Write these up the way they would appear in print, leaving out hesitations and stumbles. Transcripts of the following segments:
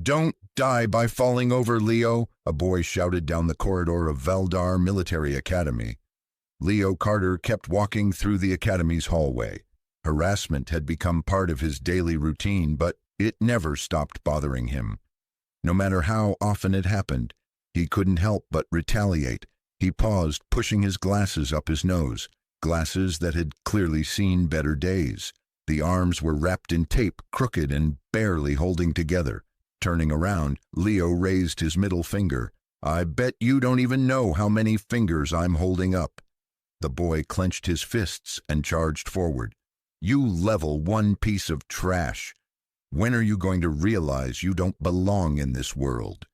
Don't die by falling over, Leo, a boy shouted down the corridor of Valdar Military Academy. Leo Carter kept walking through the academy's hallway. Harassment had become part of his daily routine, but it never stopped bothering him. No matter how often it happened, he couldn't help but retaliate. He paused, pushing his glasses up his nose, glasses that had clearly seen better days. The arms were wrapped in tape, crooked and barely holding together. Turning around, Leo raised his middle finger. "I bet you don't even know how many fingers I'm holding up." The boy clenched his fists and charged forward. "You level one piece of trash. When are you going to realize you don't belong in this world?"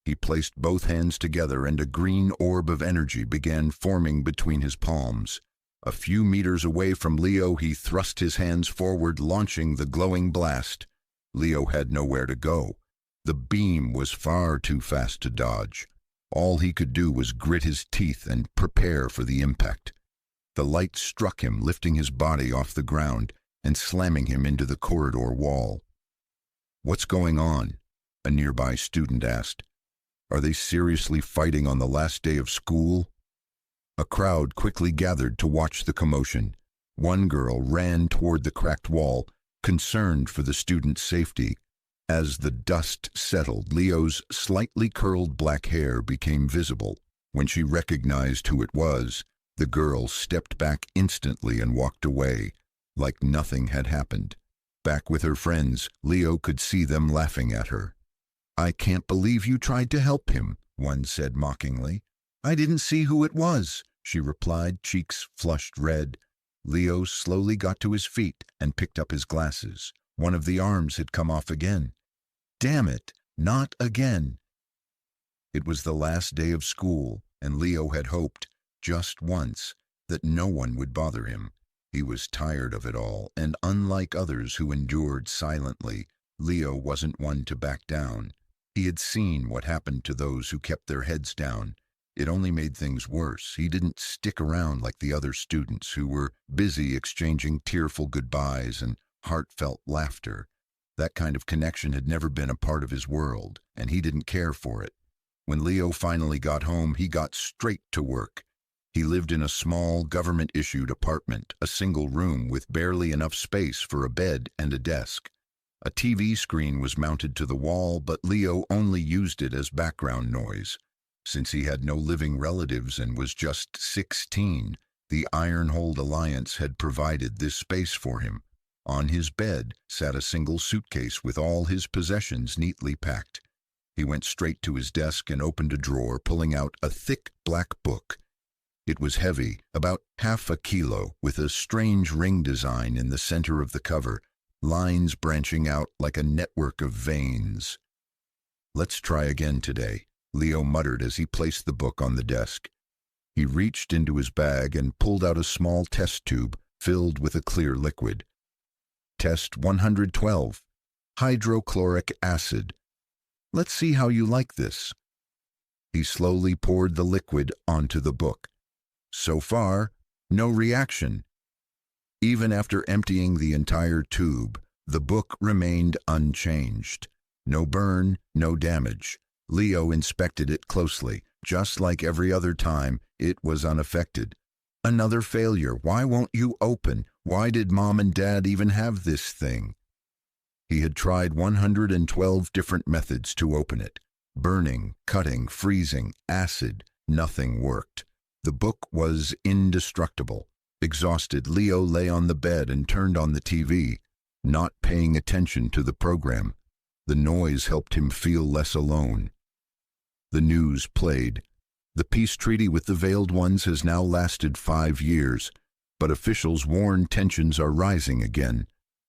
He placed both hands together and a green orb of energy began forming between his palms. A few meters away from Leo, he thrust his hands forward, launching the glowing blast. Leo had nowhere to go. The beam was far too fast to dodge. All he could do was grit his teeth and prepare for the impact. The light struck him, lifting his body off the ground and slamming him into the corridor wall. "What's going on?" a nearby student asked. "Are they seriously fighting on the last day of school?" A crowd quickly gathered to watch the commotion. One girl ran toward the cracked wall, concerned for the student's safety. As the dust settled, Leo's slightly curled black hair became visible. When she recognized who it was, the girl stepped back instantly and walked away, like nothing had happened. Back with her friends, Leo could see them laughing at her. "I can't believe you tried to help him," one said mockingly. "I didn't see who it was," she replied, cheeks flushed red. Leo slowly got to his feet and picked up his glasses. One of the arms had come off again. Damn it, not again. It was the last day of school, and Leo had hoped, just once, that no one would bother him. He was tired of it all, and unlike others who endured silently, Leo wasn't one to back down. He had seen what happened to those who kept their heads down. It only made things worse. He didn't stick around like the other students who were busy exchanging tearful goodbyes and heartfelt laughter. That kind of connection had never been a part of his world, and he didn't care for it. When Leo finally got home, he got straight to work. He lived in a small, government-issued apartment, a single room with barely enough space for a bed and a desk. A TV screen was mounted to the wall, but Leo only used it as background noise. Since he had no living relatives and was just 16, the Ironhold Alliance had provided this space for him. On his bed sat a single suitcase with all his possessions neatly packed. He went straight to his desk and opened a drawer, pulling out a thick black book. It was heavy, about half a kilo, with a strange ring design in the center of the cover, lines branching out like a network of veins. "Let's try again today," Leo muttered as he placed the book on the desk. He reached into his bag and pulled out a small test tube filled with a clear liquid. "Test 112, hydrochloric acid. Let's see how you like this." He slowly poured the liquid onto the book. So far, no reaction. Even after emptying the entire tube, the book remained unchanged. No burn, no damage. Leo inspected it closely. Just like every other time, it was unaffected. Another failure. Why won't you open? Why did Mom and Dad even have this thing? He had tried 112 different methods to open it. Burning, cutting, freezing, acid. Nothing worked. The book was indestructible. Exhausted, Leo lay on the bed and turned on the TV, not paying attention to the program. The noise helped him feel less alone. The news played. The peace treaty with the Veiled Ones has now lasted 5 years, but officials warn tensions are rising again.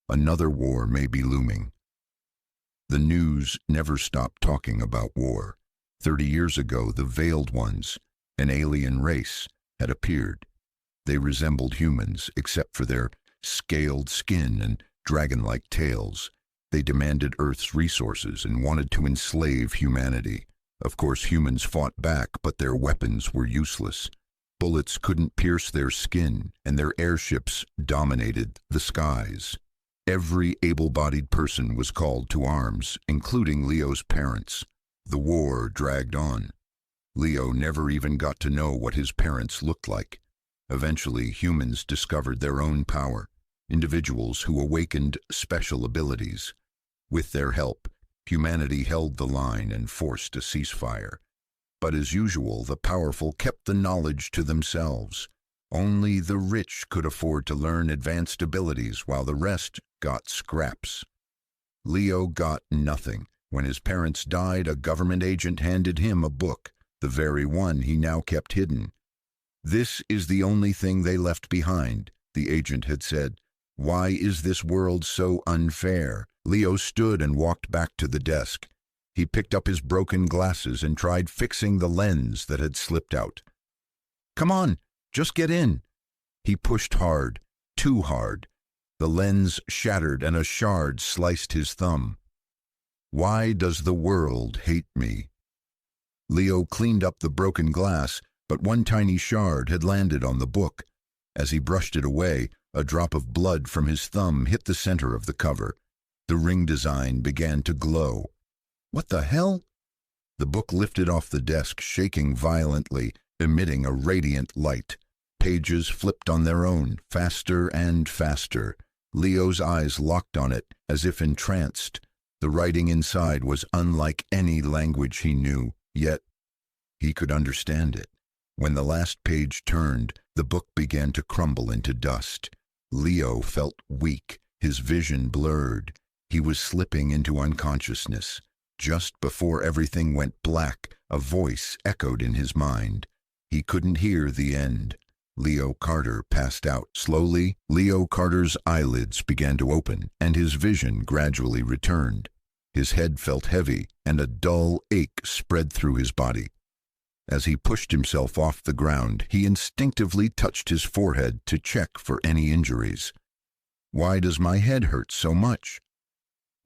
Another war may be looming. The news never stopped talking about war. 30 years ago, the Veiled Ones, an alien race, had appeared. They resembled humans, except for their scaled skin and dragon-like tails. They demanded Earth's resources and wanted to enslave humanity. Of course, humans fought back, but their weapons were useless. Bullets couldn't pierce their skin, and their airships dominated the skies. Every able-bodied person was called to arms, including Leo's parents. The war dragged on. Leo never even got to know what his parents looked like. Eventually, humans discovered their own power, individuals who awakened special abilities. With their help, humanity held the line and forced a ceasefire. But as usual, the powerful kept the knowledge to themselves. Only the rich could afford to learn advanced abilities while the rest got scraps. Leo got nothing. When his parents died, a government agent handed him a book, the very one he now kept hidden. "This is the only thing they left behind," the agent had said. "Why is this world so unfair?" Leo stood and walked back to the desk. He picked up his broken glasses and tried fixing the lens that had slipped out. "Come on, just get in." He pushed hard, too hard. The lens shattered and a shard sliced his thumb. "Why does the world hate me?" Leo cleaned up the broken glass, but one tiny shard had landed on the book. As he brushed it away, a drop of blood from his thumb hit the center of the cover. The ring design began to glow. "What the hell?" The book lifted off the desk, shaking violently, emitting a radiant light. Pages flipped on their own, faster and faster. Leo's eyes locked on it, as if entranced. The writing inside was unlike any language he knew, yet he could understand it. When the last page turned, the book began to crumble into dust. Leo felt weak, his vision blurred. He was slipping into unconsciousness. Just before everything went black, a voice echoed in his mind. He couldn't hear the end. Leo Carter passed out. Slowly, Leo Carter's eyelids began to open, and his vision gradually returned. His head felt heavy, and a dull ache spread through his body. As he pushed himself off the ground, he instinctively touched his forehead to check for any injuries. "Why does my head hurt so much?"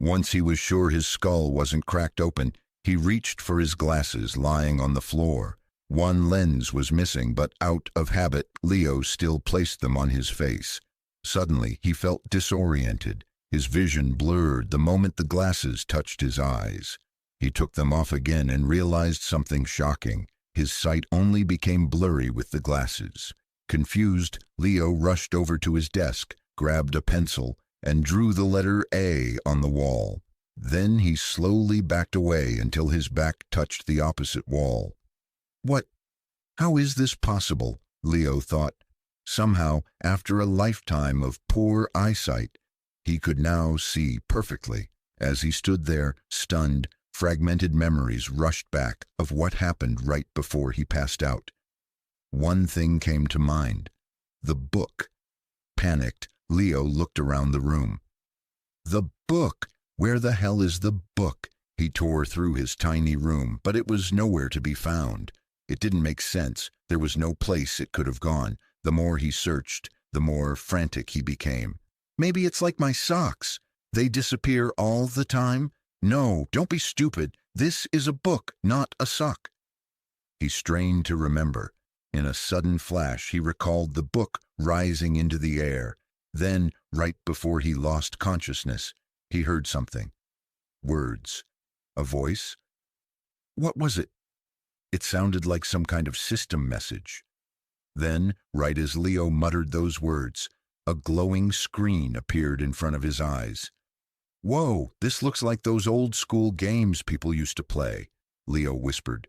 Once he was sure his skull wasn't cracked open, he reached for his glasses lying on the floor. One lens was missing, but out of habit, Leo still placed them on his face. Suddenly, he felt disoriented. His vision blurred the moment the glasses touched his eyes. He took them off again and realized something shocking. His sight only became blurry with the glasses. Confused, Leo rushed over to his desk, grabbed a pencil, and drew the letter A on the wall. Then he slowly backed away until his back touched the opposite wall. How is this possible? Leo thought. Somehow, after a lifetime of poor eyesight, he could now see perfectly. As he stood there, stunned, fragmented memories rushed back of what happened right before he passed out. One thing came to mind: the book. Panicked, Leo looked around the room. The book! Where the hell is the book? He tore through his tiny room, but it was nowhere to be found. It didn't make sense. There was no place it could have gone. The more he searched, the more frantic he became. Maybe it's like my socks. They disappear all the time? No, don't be stupid. This is a book, not a sock. He strained to remember. In a sudden flash, he recalled the book rising into the air. Then, right before he lost consciousness, he heard something. Words. A voice? What was it? It sounded like some kind of system message. Then, right as Leo muttered those words, a glowing screen appeared in front of his eyes. Whoa, this looks like those old-school games people used to play, Leo whispered.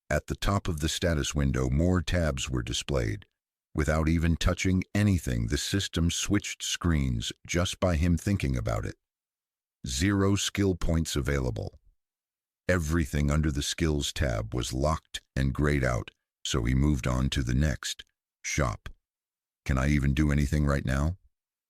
At the top of the status window, more tabs were displayed. Without even touching anything, the system switched screens just by him thinking about it. 0 skill points available. Everything under the Skills tab was locked and grayed out, so he moved on to the next, Shop. Can I even do anything right now?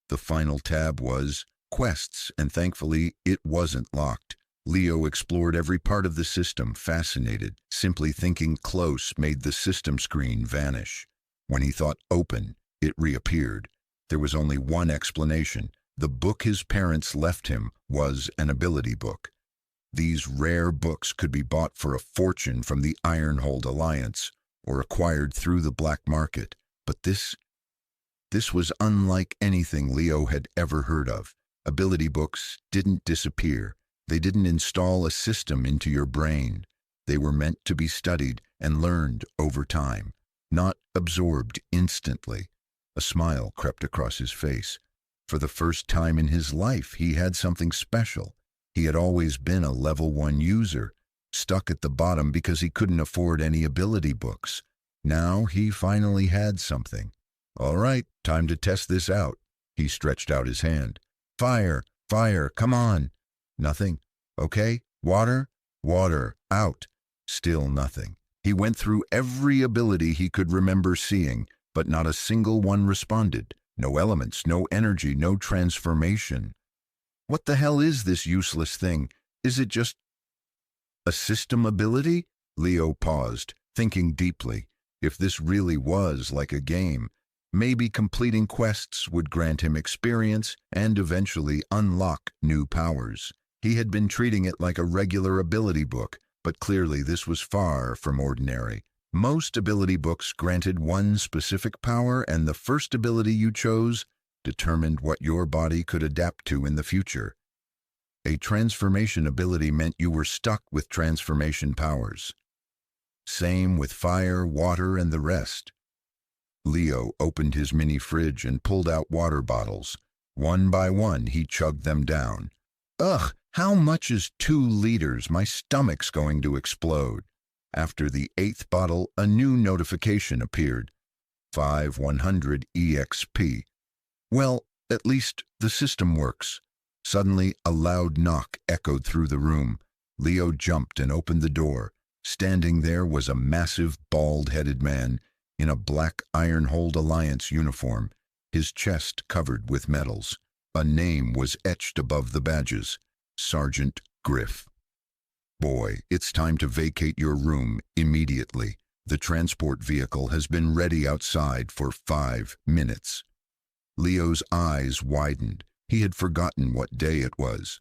The final tab was Quests, and thankfully it wasn't locked. Leo explored every part of the system, fascinated. Simply thinking close made the system screen vanish. When he thought Open, it reappeared. There was only one explanation. The book his parents left him was an ability book. These rare books could be bought for a fortune from the Ironhold Alliance or acquired through the black market. But this was unlike anything Leo had ever heard of. Ability books didn't disappear. They didn't install a system into your brain. They were meant to be studied and learned over time, not absorbed instantly. A smile crept across his face. For the first time in his life, he had something special. He had always been a level 1 user, stuck at the bottom because he couldn't afford any ability books. Now he finally had something. All right, time to test this out. He stretched out his hand. Fire, fire, come on. Nothing. Okay, water, water, out. Still nothing. He went through every ability he could remember seeing, but not a single one responded. No elements, no energy, no transformation. What the hell is this useless thing? Is it just a system ability? Leo paused, thinking deeply. If this really was like a game, maybe completing quests would grant him experience and eventually unlock new powers. He had been treating it like a regular ability book, but clearly this was far from ordinary. Most ability books granted one specific power, and the first ability you chose determined what your body could adapt to in the future. A transformation ability meant you were stuck with transformation powers. Same with fire, water, and the rest. Leo opened his mini fridge and pulled out water bottles. One by one, he chugged them down. Ugh, how much is 2 liters? My stomach's going to explode. After the 8th bottle, a new notification appeared. 5100 EXP. Well, at least the system works. Suddenly, a loud knock echoed through the room. Leo jumped and opened the door. Standing there was a massive, bald-headed man in a black Ironhold Alliance uniform, his chest covered with medals. A name was etched above the badges. Sergeant Griff. Boy, it's time to vacate your room immediately. The transport vehicle has been ready outside for 5 minutes. Leo's eyes widened. He had forgotten what day it was.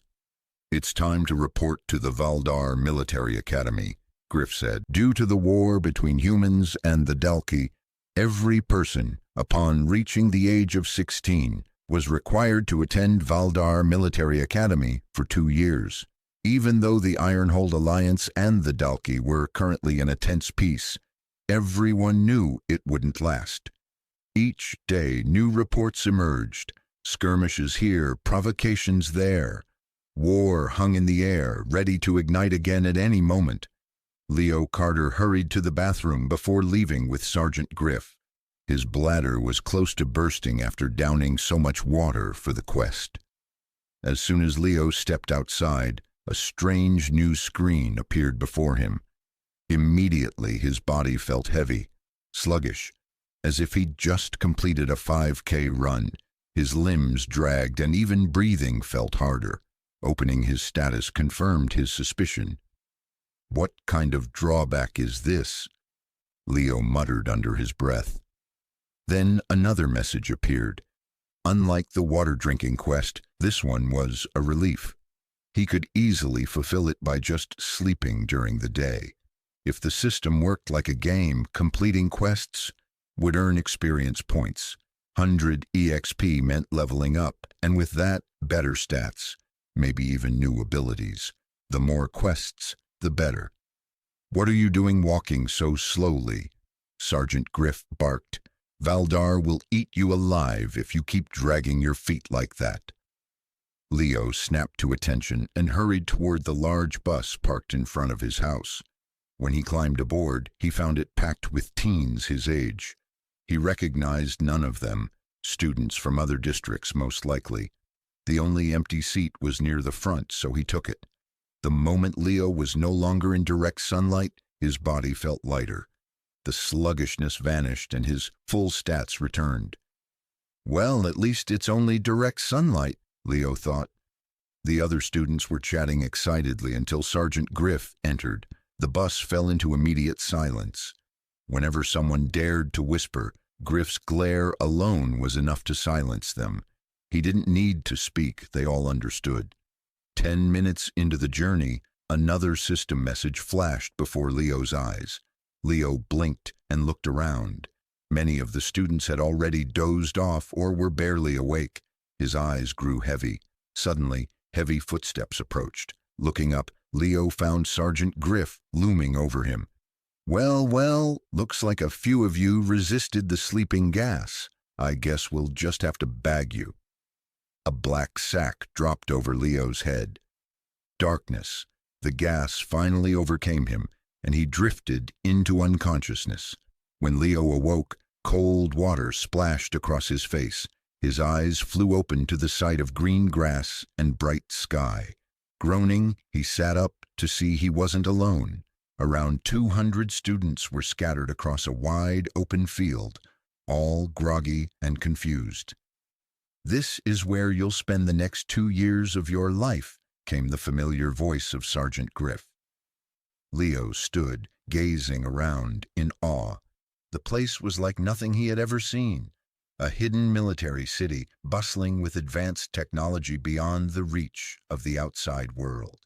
It's time to report to the Valdar Military Academy, Griff said. Due to the war between humans and the Dalki, every person, upon reaching the age of 16, was required to attend Valdar Military Academy for 2 years. Even though the Ironhold Alliance and the Dalki were currently in a tense peace, everyone knew it wouldn't last. Each day, new reports emerged. Skirmishes here, provocations there. War hung in the air, ready to ignite again at any moment. Leo Carter hurried to the bathroom before leaving with Sergeant Griff. His bladder was close to bursting after downing so much water for the quest. As soon as Leo stepped outside, a strange new screen appeared before him. Immediately his body felt heavy, sluggish, as if he'd just completed a 5K run. His limbs dragged and even breathing felt harder. Opening his status confirmed his suspicion. What kind of drawback is this? Leo muttered under his breath. Then another message appeared. Unlike the water-drinking quest, this one was a relief. He could easily fulfill it by just sleeping during the day. If the system worked like a game, completing quests would earn experience points. 100 EXP meant leveling up, and with that, better stats, maybe even new abilities. The more quests, the better. What are you doing walking so slowly? Sergeant Griff barked. Valdar will eat you alive if you keep dragging your feet like that. Leo snapped to attention and hurried toward the large bus parked in front of his house. When he climbed aboard, he found it packed with teens his age. He recognized none of them, students from other districts most likely. The only empty seat was near the front, so he took it. The moment Leo was no longer in direct sunlight, his body felt lighter. The sluggishness vanished and his full stats returned. Well, at least it's only direct sunlight, Leo thought. The other students were chatting excitedly until Sergeant Griff entered. The bus fell into immediate silence. Whenever someone dared to whisper, Griff's glare alone was enough to silence them. He didn't need to speak, they all understood. 10 minutes into the journey, another system message flashed before Leo's eyes. Leo blinked and looked around. Many of the students had already dozed off or were barely awake. His eyes grew heavy. Suddenly, heavy footsteps approached. Looking up, Leo found Sergeant Griff looming over him. "Well, well, looks like a few of you resisted the sleeping gas. I guess we'll just have to bag you." A black sack dropped over Leo's head. Darkness. The gas finally overcame him, and he drifted into unconsciousness. When Leo awoke, cold water splashed across his face. His eyes flew open to the sight of green grass and bright sky. Groaning, he sat up to see he wasn't alone. Around 200 students were scattered across a wide, open field, all groggy and confused. "This is where you'll spend the next 2 years of your life," came the familiar voice of Sergeant Griff. Leo stood, gazing around in awe. The place was like nothing he had ever seen. A hidden military city, bustling with advanced technology beyond the reach of the outside world.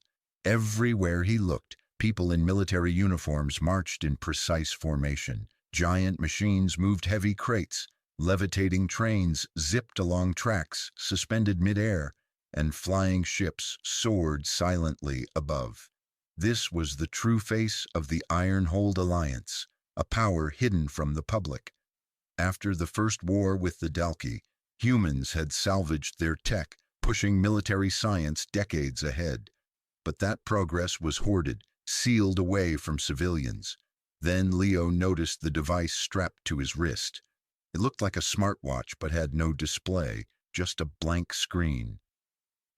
Everywhere he looked, people in military uniforms marched in precise formation. Giant machines moved heavy crates. Levitating trains zipped along tracks, suspended midair, and flying ships soared silently above. This was the true face of the Ironhold Alliance, a power hidden from the public. After the first war with the Dalki, humans had salvaged their tech, pushing military science decades ahead. But that progress was hoarded, sealed away from civilians. Then Leo noticed the device strapped to his wrist. It looked like a smartwatch but had no display, just a blank screen.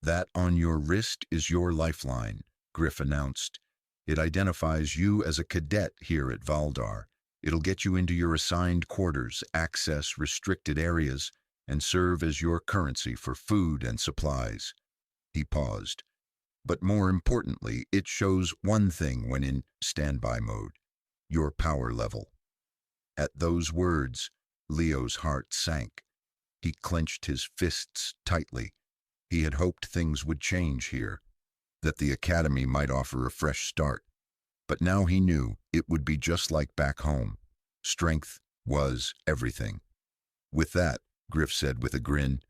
"That on your wrist is your lifeline," Griff announced. "It identifies you as a cadet here at Valdar. It'll get you into your assigned quarters, access restricted areas, and serve as your currency for food and supplies." He paused. "But more importantly, it shows one thing when in standby mode: your power level." At those words, Leo's heart sank. He clenched his fists tightly. He had hoped things would change here, that the academy might offer a fresh start. But now he knew it would be just like back home. Strength was everything. "With that," Griff said with a grin,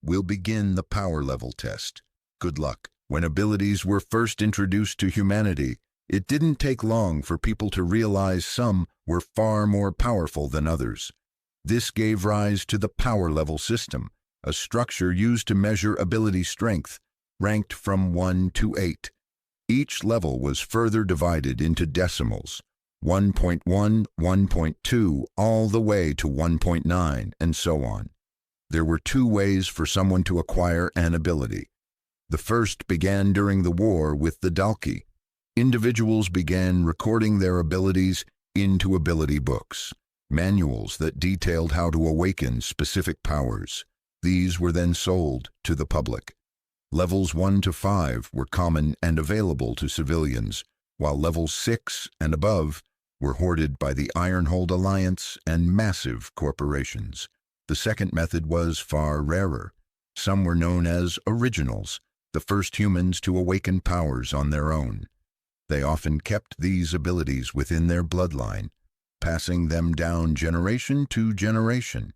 "we'll begin the power level test. Good luck." When abilities were first introduced to humanity, it didn't take long for people to realize some were far more powerful than others. This gave rise to the power level system, a structure used to measure ability strength, ranked from 1 to 8. Each level was further divided into decimals, 1.1, 1.2, all the way to 1.9, and so on. There were 2 ways for someone to acquire an ability. The first began during the war with the Dalki. Individuals began recording their abilities into ability books, manuals that detailed how to awaken specific powers. These were then sold to the public. Levels 1 to 5 were common and available to civilians, while levels 6 and above were hoarded by the Ironhold Alliance and massive corporations. The second method was far rarer. Some were known as originals, the first humans to awaken powers on their own. They often kept these abilities within their bloodline, passing them down generation to generation.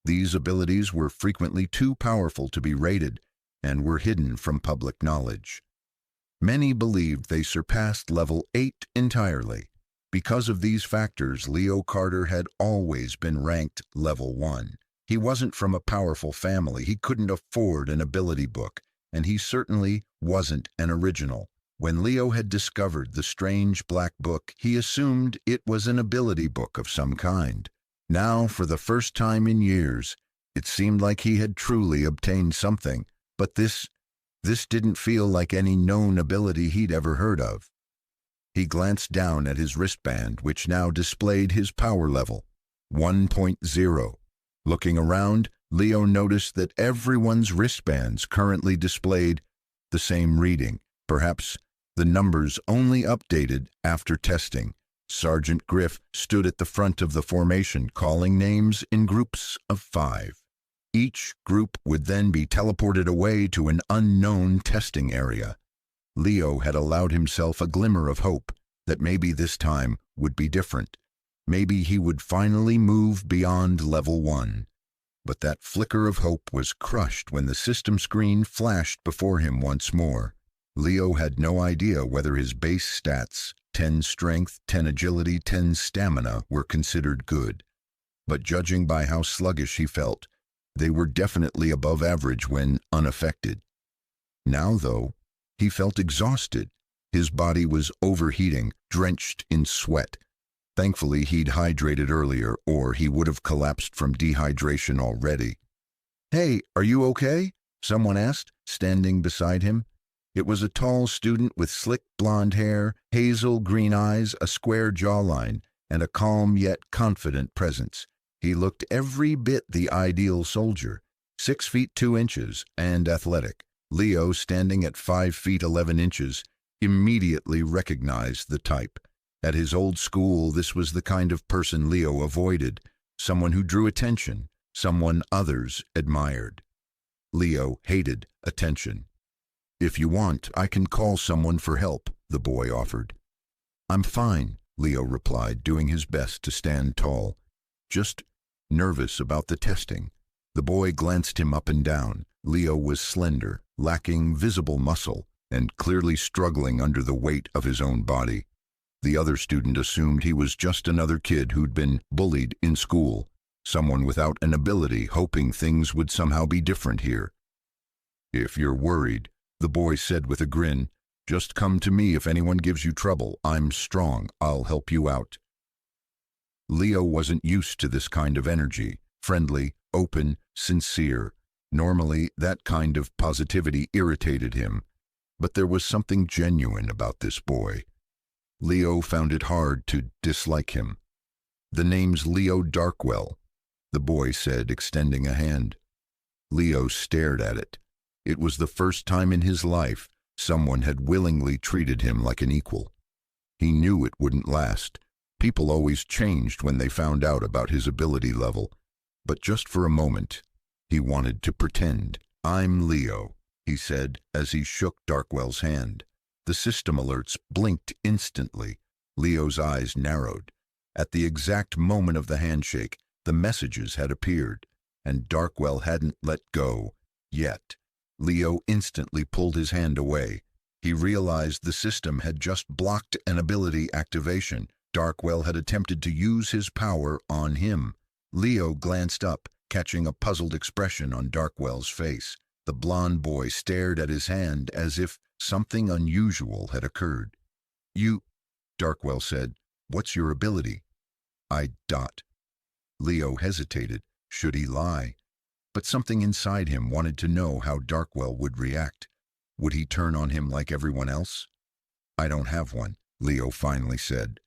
These abilities were frequently too powerful to be rated and were hidden from public knowledge. Many believed they surpassed level 8 entirely. Because of these factors, Leo Carter had always been ranked level 1. He wasn't from a powerful family, he couldn't afford an ability book, and he certainly wasn't an original. When Leo had discovered the strange black book, he assumed it was an ability book of some kind. Now, for the first time in years, it seemed like he had truly obtained something, but this didn't feel like any known ability he'd ever heard of. He glanced down at his wristband, which now displayed his power level, 1.0. Looking around, Leo noticed that everyone's wristbands currently displayed the same reading, perhaps the numbers only updated after testing. Sergeant Griff stood at the front of the formation, calling names in groups of 5. Each group would then be teleported away to an unknown testing area. Leo had allowed himself a glimmer of hope that maybe this time would be different. Maybe he would finally move beyond level 1. But that flicker of hope was crushed when the system screen flashed before him once more. Leo had no idea whether his base stats, 10 strength, 10 agility, 10 stamina, were considered good. But judging by how sluggish he felt, they were definitely above average when unaffected. Now, though, he felt exhausted. His body was overheating, drenched in sweat. Thankfully, he'd hydrated earlier, or he would have collapsed from dehydration already. "Hey, are you okay?" someone asked, standing beside him. It was a tall student with slick blonde hair, hazel green eyes, a square jawline, and a calm yet confident presence. He looked every bit the ideal soldier, 6 feet 2 inches, and athletic. Leo, standing at 5 feet 11 inches, immediately recognized the type. At his old school, this was the kind of person Leo avoided, someone who drew attention, someone others admired. Leo hated attention. "If you want, I can call someone for help," the boy offered. "I'm fine," Leo replied, doing his best to stand tall. "Just nervous about the testing." The boy glanced him up and down. Leo was slender, lacking visible muscle, and clearly struggling under the weight of his own body. The other student assumed he was just another kid who'd been bullied in school, someone without an ability, hoping things would somehow be different here. "If you're worried," the boy said with a grin, "just come to me if anyone gives you trouble. I'm strong. I'll help you out." Leo wasn't used to this kind of energy, friendly, open, sincere. Normally, that kind of positivity irritated him, but there was something genuine about this boy. Leo found it hard to dislike him. "The name's Leo Darkwell," the boy said, extending a hand. Leo stared at it. It was the first time in his life someone had willingly treated him like an equal. He knew it wouldn't last. People always changed when they found out about his ability level. But just for a moment, he wanted to pretend. "I'm Leo," he said as he shook Darkwell's hand. The system alerts blinked instantly. Leo's eyes narrowed. At the exact moment of the handshake, the messages had appeared, and Darkwell hadn't let go yet. Leo instantly pulled his hand away. He realized the system had just blocked an ability activation. Darkwell had attempted to use his power on him. Leo glanced up, catching a puzzled expression on Darkwell's face. The blond boy stared at his hand as if something unusual had occurred. "You," Darkwell said, "what's your ability?" "I dot." Leo hesitated. Should he lie? But something inside him wanted to know how Darkwell would react. Would he turn on him like everyone else? "I don't have one," Leo finally said.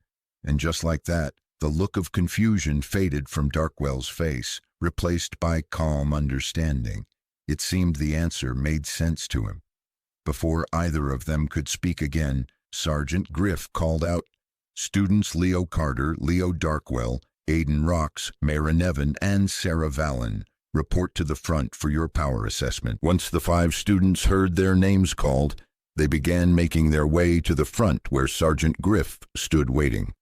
And just like that, the look of confusion faded from Darkwell's face, replaced by calm understanding. It seemed the answer made sense to him. Before either of them could speak again, Sergeant Griff called out, "Students Leo Carter, Leo Darkwell, Aiden Rocks, Mara Nevin, and Sarah Vallon, report to the front for your power assessment." Once the 5 students heard their names called, they began making their way to the front where Sergeant Griff stood waiting.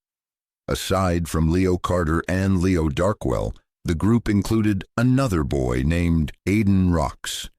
Aside from Leo Carter and Leo Darkwell, the group included another boy named Aiden Rocks.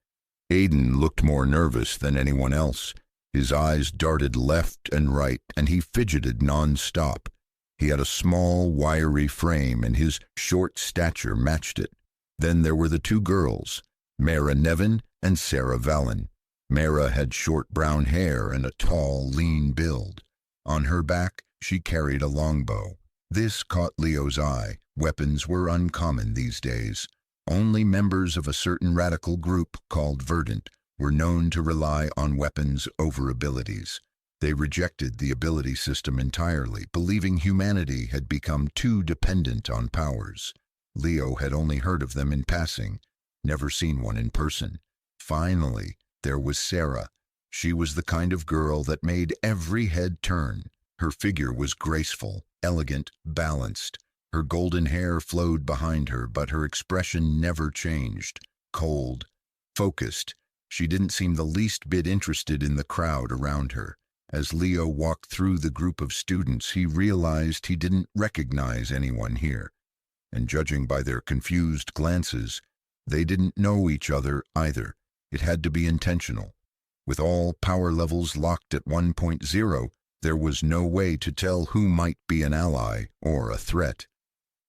Aiden looked more nervous than anyone else. His eyes darted left and right, and he fidgeted non-stop. He had a small, wiry frame, and his short stature matched it. Then there were the 2 girls, Mara Nevin and Sarah Vallon. Mara had short brown hair and a tall, lean build. On her back, she carried a longbow. This caught Leo's eye. Weapons were uncommon these days. Only members of a certain radical group called Verdant were known to rely on weapons over abilities. They rejected the ability system entirely, believing humanity had become too dependent on powers. Leo had only heard of them in passing, never seen one in person. Finally, there was Sarah. She was the kind of girl that made every head turn. Her figure was graceful, elegant, balanced. Her golden hair flowed behind her, but her expression never changed. Cold, focused. She didn't seem the least bit interested in the crowd around her. As Leo walked through the group of students, he realized he didn't recognize anyone here. And judging by their confused glances, They didn't know each other either. It had to be intentional. With all power levels locked at 1.0, there was no way to tell who might be an ally or a threat.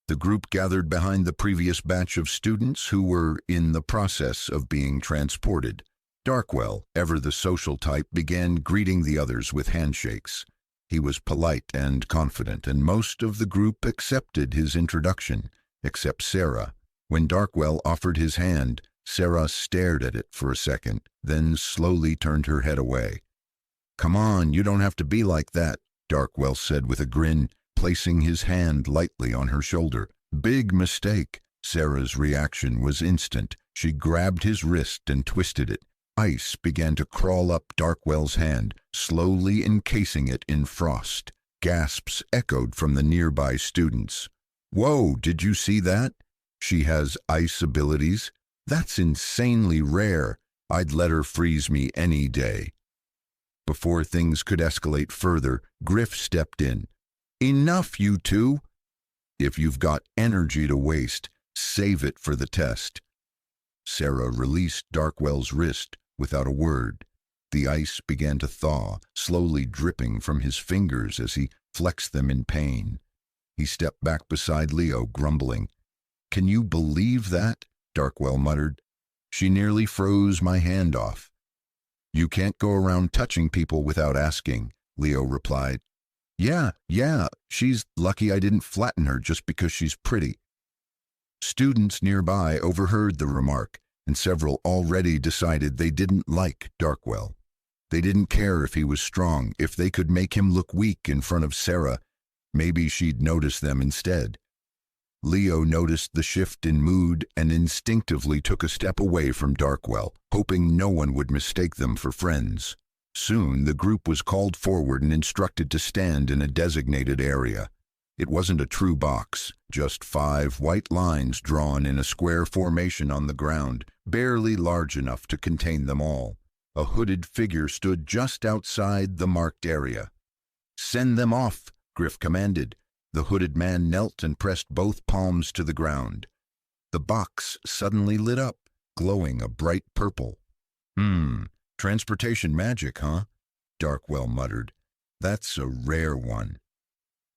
The group gathered behind the previous batch of students who were in the process of being transported. Darkwell, ever the social type, began greeting the others with handshakes. He was polite and confident, and most of the group accepted his introduction, except Sarah. When Darkwell offered his hand, Sarah stared at it for a second, then slowly turned her head away. "Come on, you don't have to be like that," Darkwell said with a grin, placing his hand lightly on her shoulder. "Big mistake." Sarah's reaction was instant. She grabbed his wrist and twisted it. Ice began to crawl up Darkwell's hand, slowly encasing it in frost. Gasps echoed from the nearby students. "Whoa, did you see that? She has ice abilities? That's insanely rare. I'd let her freeze me any day." Before things could escalate further, Griff stepped in. "Enough, you two. If you've got energy to waste, save it for the test." Sarah released Darkwell's wrist without a word. The ice began to thaw, slowly dripping from his fingers as he flexed them in pain. He stepped back beside Leo, grumbling. "Can you believe that?" Darkwell muttered. "She nearly froze my hand off." "You can't go around touching people without asking," Leo replied. Yeah, she's lucky I didn't flatten her just because she's pretty." Students nearby overheard the remark, and several already decided they didn't like Darkwell. They didn't care if he was strong. If they could make him look weak in front of Sarah, maybe she'd notice them instead. Leo noticed the shift in mood and instinctively took a step away from Darkwell, hoping no one would mistake them for friends. Soon the group was called forward and instructed to stand in a designated area. It wasn't a true box, just 5 white lines drawn in a square formation on the ground, barely large enough to contain them all. A hooded figure stood just outside the marked area. "Send them off," Griff commanded. The hooded man knelt and pressed both palms to the ground. The box suddenly lit up, glowing a bright purple. Transportation magic, huh?" Darkwell muttered. "That's a rare one."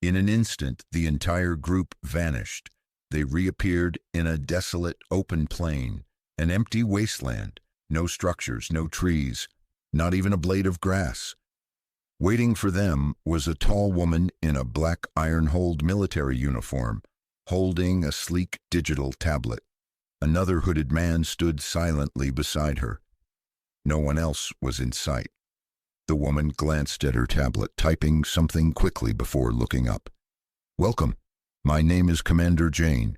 In an instant, the entire group vanished. They reappeared in a desolate, open plain, an empty wasteland. No structures, no trees, not even a blade of grass. Waiting for them was a tall woman in a black iron-holed military uniform, holding a sleek digital tablet. Another hooded man stood silently beside her. No one else was in sight. The woman glanced at her tablet, typing something quickly before looking up. "Welcome. My name is Commander Jane.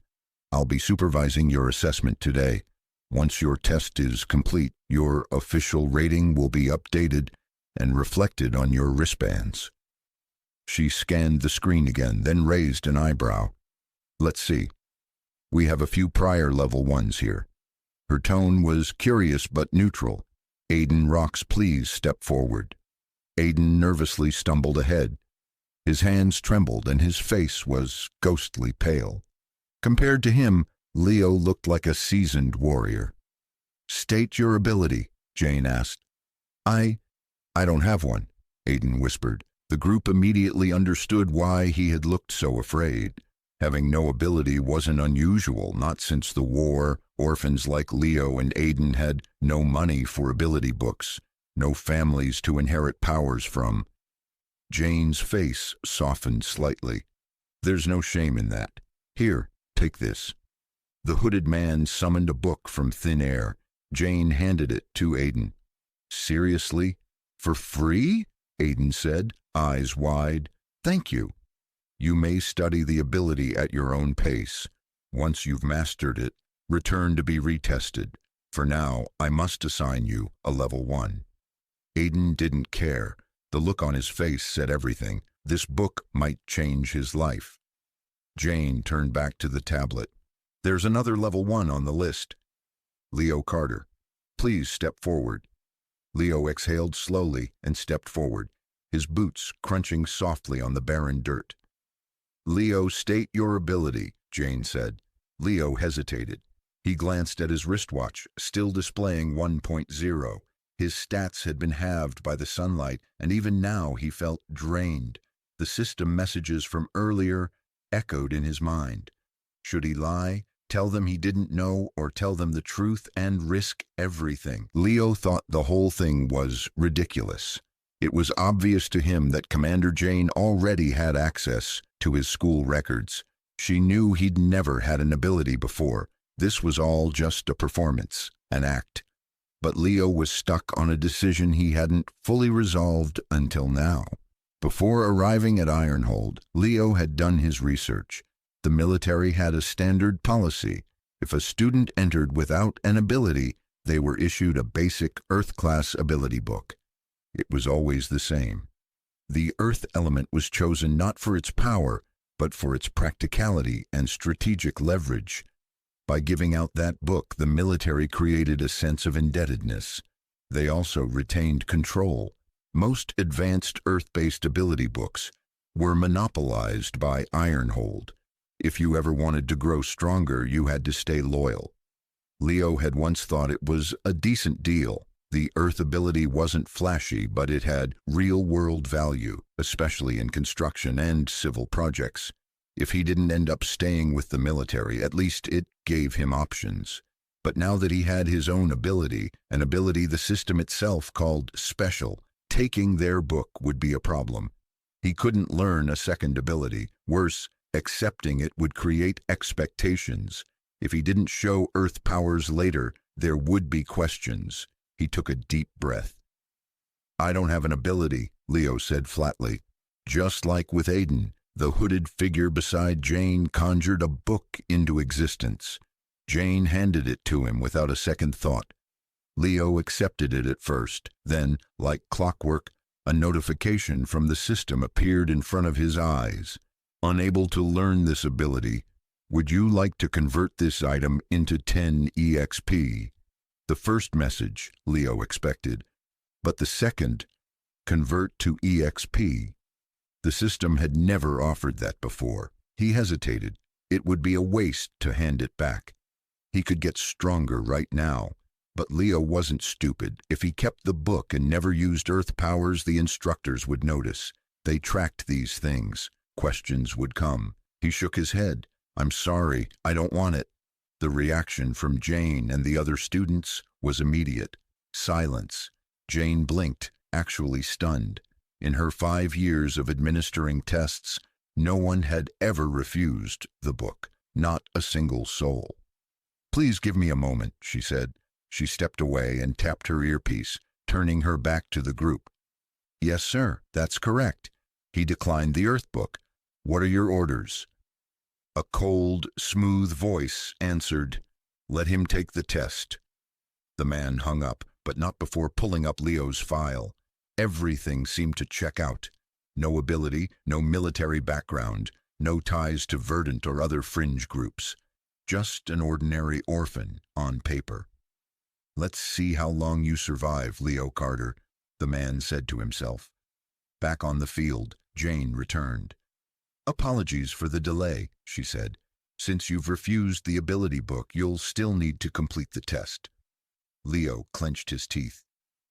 I'll be supervising your assessment today. Once your test is complete, your official rating will be updated and reflected on your wristbands." She scanned the screen again, then raised an eyebrow. "Let's see. We have a few prior level 1s here." Her tone was curious but neutral. "Aiden Rocks, please step forward." Aiden nervously stumbled ahead. His hands trembled and his face was ghostly pale. Compared to him, Leo looked like a seasoned warrior. "State your ability," Jane asked. I don't have one," Aiden whispered. The group immediately understood why he had looked so afraid. Having no ability wasn't unusual, not since the war. Orphans like Leo and Aiden had no money for ability books, no families to inherit powers from. Jane's face softened slightly. "There's no shame in that. Here, take this." The hooded man summoned a book from thin air. Jane handed it to Aiden. "Seriously? For free?" Aiden said, eyes wide. "Thank you. You may study the ability at your own pace. Once you've mastered it, return to be retested. For now, I must assign you a level 1. Aiden didn't care. The look on his face said everything. This book might change his life. Jane turned back to the tablet. "There's another level 1 on the list. Leo Carter. Please step forward." Leo exhaled slowly and stepped forward, his boots crunching softly on the barren dirt. "Leo, state your ability," Jane said. Leo hesitated. He glanced at his wristwatch, still displaying 1.0. His stats had been halved by the sunlight, and even now he felt drained. The system messages from earlier echoed in his mind. Should he lie, tell them he didn't know, or tell them the truth and risk everything? Leo thought the whole thing was ridiculous. It was obvious to him that Commander Jane already had access to his school records. She knew he'd never had an ability before. This was all just a performance, an act. But Leo was stuck on a decision he hadn't fully resolved until now. Before arriving at Ironhold, Leo had done his research. The military had a standard policy. If a student entered without an ability, they were issued a basic Earth-class ability book. It was always the same. The Earth element was chosen not for its power, but for its practicality and strategic leverage. By giving out that book, the military created a sense of indebtedness. They also retained control. Most advanced Earth-based ability books were monopolized by Ironhold. If you ever wanted to grow stronger, you had to stay loyal. Leo had once thought it was a decent deal. The Earth ability wasn't flashy, but it had real-world value, especially in construction and civil projects. If he didn't end up staying with the military, at least it gave him options. But now that he had his own ability, an ability the system itself called special, taking their book would be a problem. He couldn't learn a second ability. Worse, accepting it would create expectations. If he didn't show Earth powers later, there would be questions. He took a deep breath. "I don't have an ability," Leo said flatly. Just like with Aiden, the hooded figure beside Jane conjured a book into existence. Jane handed it to him without a second thought. Leo accepted it at first. Then, like clockwork, a notification from the system appeared in front of his eyes. "Unable to learn this ability. Would you like to convert this item into 10 EXP? The first message, Leo expected. But the second, convert to EXP. The system had never offered that before. He hesitated. It would be a waste to hand it back. He could get stronger right now. But Leo wasn't stupid. If he kept the book and never used Earth powers, the instructors would notice. They tracked these things. Questions would come. He shook his head. "I'm sorry, I don't want it." The reaction from Jane and the other students was immediate. Silence. Jane blinked, actually stunned. In her 5 years of administering tests, no one had ever refused the book, not a single soul. "Please give me a moment," she said. She stepped away and tapped her earpiece, turning her back to the group. "Yes, sir, that's correct." He declined the Earth book. "What are your orders?" A cold, smooth voice answered, "Let him take the test." The man hung up, but not before pulling up Leo's file. Everything seemed to check out. No ability, no military background, no ties to Verdant or other fringe groups. Just an ordinary orphan on paper. "Let's see how long you survive, Leo Carter," the man said to himself. Back on the field, Jane returned. "Apologies for the delay," she said. "Since you've refused the ability book, you'll still need to complete the test." Leo clenched his teeth.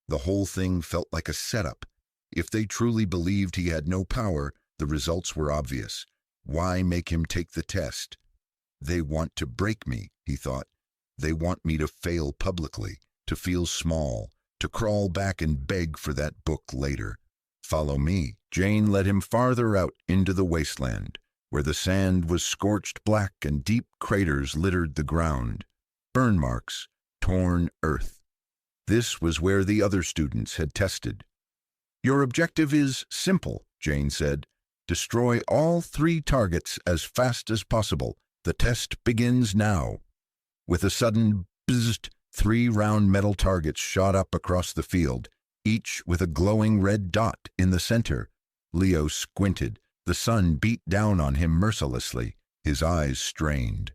The whole thing felt like a setup. If they truly believed he had no power, the results were obvious. Why make him take the test? "They want to break me," he thought. "They want me to fail publicly, to feel small, to crawl back and beg for that book later. Follow me." Jane led him farther out into the wasteland, where the sand was scorched black and deep craters littered the ground. Burn marks, torn earth. This was where the other students had tested. "Your objective is simple," Jane said. "Destroy all 3 targets as fast as possible. The test begins now." With a sudden bzzzt, 3 round metal targets shot up across the field, each with a glowing red dot in the center. Leo squinted. The sun beat down on him mercilessly. His eyes strained.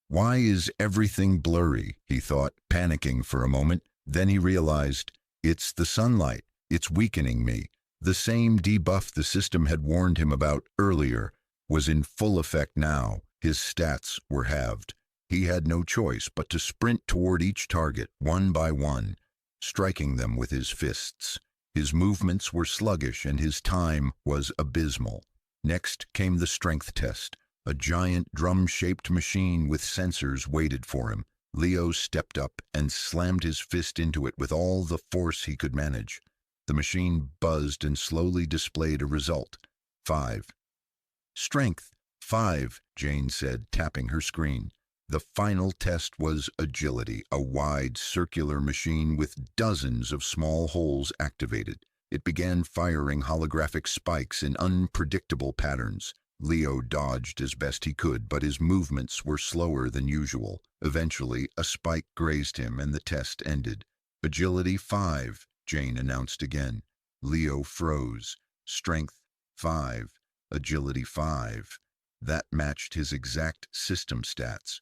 "Why is everything blurry?" he thought, panicking for a moment. Then he realized, it's the sunlight. It's weakening me. The same debuff the system had warned him about earlier was in full effect now. His stats were halved. He had no choice but to sprint toward each target, one by one, striking them with his fists. His movements were sluggish and his time was abysmal. Next came the strength test. A giant drum-shaped machine with sensors waited for him. Leo stepped up and slammed his fist into it with all the force he could manage. The machine buzzed and slowly displayed a result. 5. Strength 5, Jane said, tapping her screen. The final test was agility, a wide circular machine with dozens of small holes activated. It began firing holographic spikes in unpredictable patterns. Leo dodged as best he could, but his movements were slower than usual. Eventually, a spike grazed him and the test ended. Agility 5, Jane announced again. Leo froze. Strength 5, agility 5. That matched his exact system stats.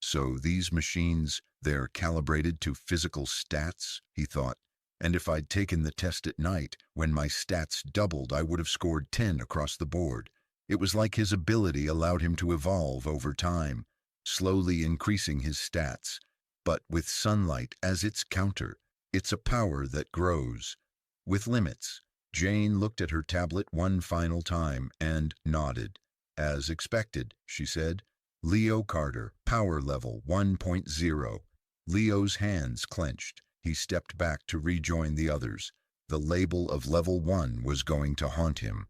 So these machines, they're calibrated to physical stats, he thought. And if I'd taken the test at night, when my stats doubled, I would have scored 10 across the board. It was like his ability allowed him to evolve over time, slowly increasing his stats. But with sunlight as its counter, it's a power that grows. With limits. Jane looked at her tablet one final time and nodded. As expected, she said. Leo Carter, power level 1.0. Leo's hands clenched. He stepped back to rejoin the others. The label of level 1 was going to haunt him.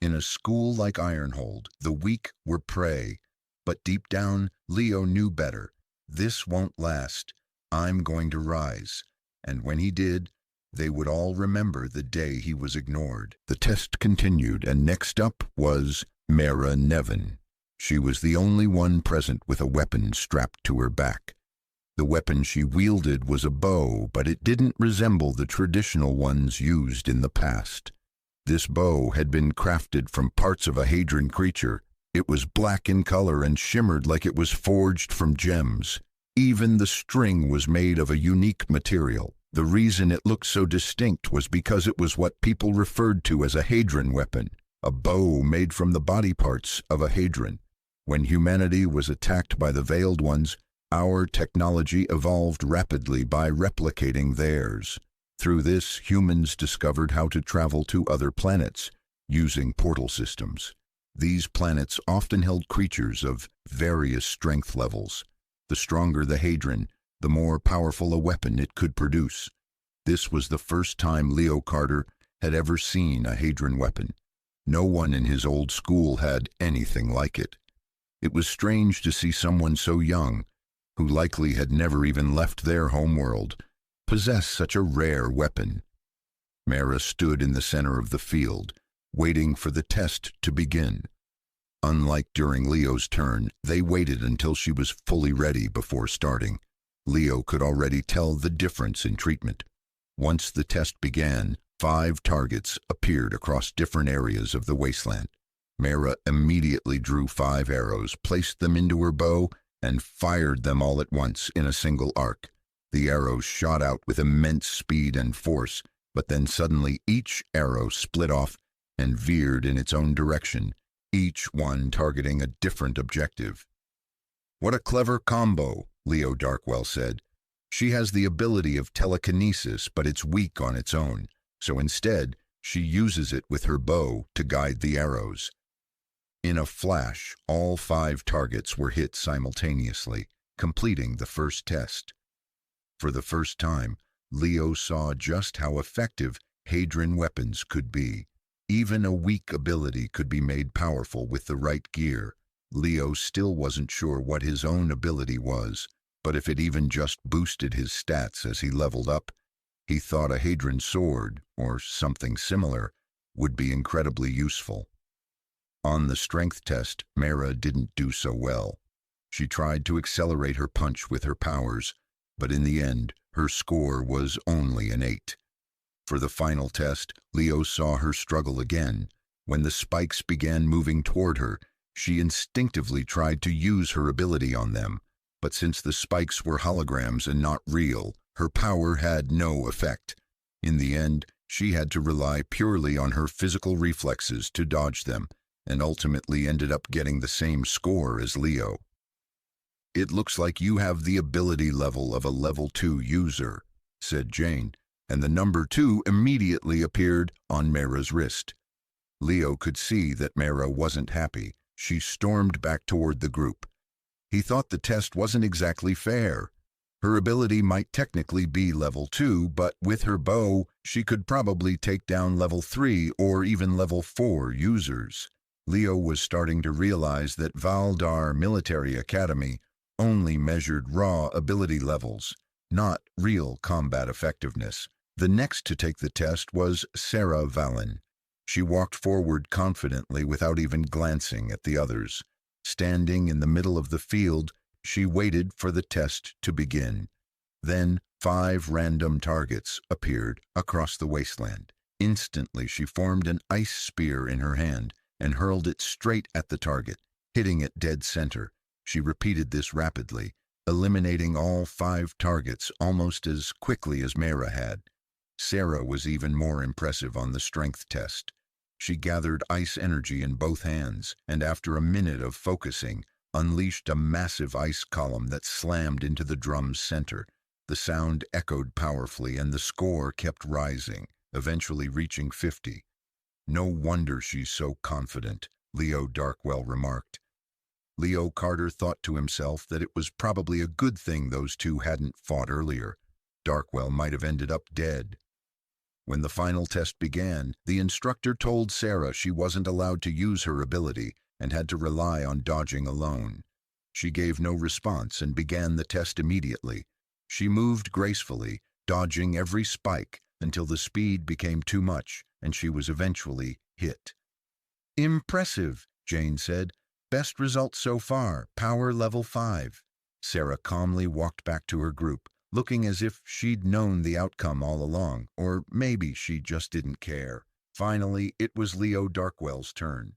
In a school like Ironhold, the weak were prey. But deep down, Leo knew better. This won't last. I'm going to rise. And when he did, they would all remember the day he was ignored. The test continued, and next up was Mara Nevin. She was the only one present with a weapon strapped to her back. The weapon she wielded was a bow, but it didn't resemble the traditional ones used in the past. This bow had been crafted from parts of a Hadron creature. It was black in color and shimmered like it was forged from gems. Even the string was made of a unique material. The reason it looked so distinct was because it was what people referred to as a Hadron weapon, a bow made from the body parts of a Hadron. When humanity was attacked by the Veiled Ones, our technology evolved rapidly by replicating theirs. Through this, humans discovered how to travel to other planets, using portal systems. These planets often held creatures of various strength levels. The stronger the Hadron, the more powerful a weapon it could produce. This was the first time Leo Carter had ever seen a Hadron weapon. No one in his old school had anything like it. It was strange to see someone so young, who likely had never even left their homeworld, possess such a rare weapon. Mara stood in the center of the field, waiting for the test to begin. Unlike during Leo's turn, they waited until she was fully ready before starting. Leo could already tell the difference in treatment. Once the test began, 5 targets appeared across different areas of the wasteland. Mara immediately drew 5 arrows, placed them into her bow, and fired them all at once in a single arc. The arrows shot out with immense speed and force, but then suddenly each arrow split off and veered in its own direction, each one targeting a different objective. "What a clever combo," Leo Darkwell said. "She has the ability of telekinesis, but it's weak on its own, so instead, she uses it with her bow to guide the arrows." In a flash, all 5 targets were hit simultaneously, completing the first test. For the first time, Leo saw just how effective Hadron weapons could be. Even a weak ability could be made powerful with the right gear. Leo still wasn't sure what his own ability was, but if it even just boosted his stats as he leveled up, he thought a Hadron sword, or something similar, would be incredibly useful. On the strength test, Mara didn't do so well. She tried to accelerate her punch with her powers, but in the end, her score was only an 8. For the final test, Leo saw her struggle again. When the spikes began moving toward her, she instinctively tried to use her ability on them, but since the spikes were holograms and not real, her power had no effect. In the end, she had to rely purely on her physical reflexes to dodge them, and ultimately ended up getting the same score as Leo. "It looks like you have the ability level of a level 2 user," said Jane, and the number 2 immediately appeared on Mara's wrist. Leo could see that Mara wasn't happy. She stormed back toward the group. He thought the test wasn't exactly fair. Her ability might technically be level 2, but with her bow, she could probably take down level 3 or even level 4 users. Leo was starting to realize that Valdar Military Academy only measured raw ability levels, not real combat effectiveness. The next to take the test was Sarah Valen. She walked forward confidently without even glancing at the others. Standing in the middle of the field, she waited for the test to begin. Then 5 random targets appeared across the wasteland. Instantly, she formed an ice spear in her hand and hurled it straight at the target, hitting it dead center. She repeated this rapidly, eliminating all 5 targets almost as quickly as Mara had. Sarah was even more impressive on the strength test. She gathered ice energy in both hands, and after a minute of focusing, unleashed a massive ice column that slammed into the drum's center. The sound echoed powerfully, and the score kept rising, eventually reaching 50. "No wonder she's so confident," Leo Darkwell remarked. Leo Carter thought to himself that it was probably a good thing those two hadn't fought earlier. Darkwell might have ended up dead. When the final test began, the instructor told Sarah she wasn't allowed to use her ability and had to rely on dodging alone. She gave no response and began the test immediately. She moved gracefully, dodging every spike until the speed became too much and she was eventually hit. "Impressive," Jane said. "Best result so far, power level 5. Sarah calmly walked back to her group, looking as if she'd known the outcome all along, or maybe she just didn't care. Finally, it was Leo Darkwell's turn.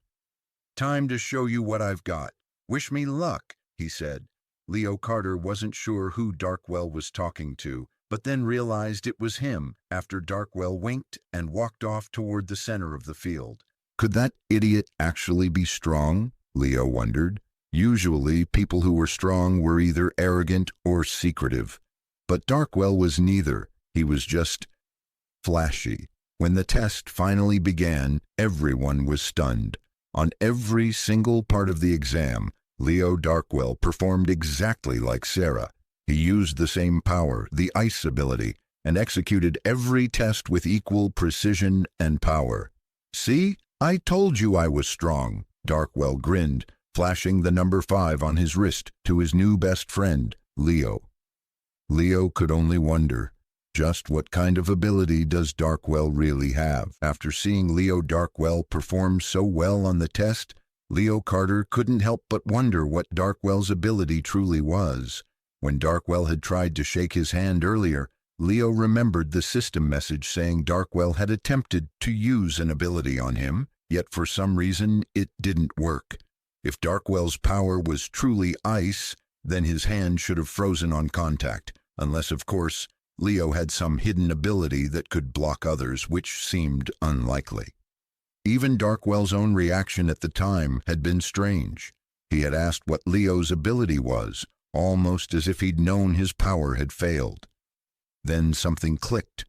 "Time to show you what I've got. Wish me luck," he said. Leo Carter wasn't sure who Darkwell was talking to, but then realized it was him after Darkwell winked and walked off toward the center of the field. Could that idiot actually be strong? Leo wondered. Usually, people who were strong were either arrogant or secretive. But Darkwell was neither. He was just flashy. When the test finally began, everyone was stunned. On every single part of the exam, Leo Darkwell performed exactly like Sarah. He used the same power, the ice ability, and executed every test with equal precision and power. "See? I told you I was strong," Darkwell grinned, flashing the number 5 on his wrist to his new best friend, Leo. Leo could only wonder, just what kind of ability does Darkwell really have? After seeing Leo Darkwell perform so well on the test, Leo Carter couldn't help but wonder what Darkwell's ability truly was. When Darkwell had tried to shake his hand earlier, Leo remembered the system message saying Darkwell had attempted to use an ability on him, yet for some reason it didn't work. If Darkwell's power was truly ice, then his hand should have frozen on contact, unless, of course, Leo had some hidden ability that could block others, which seemed unlikely. Even Darkwell's own reaction at the time had been strange. He had asked what Leo's ability was, almost as if he'd known his power had failed. Then something clicked.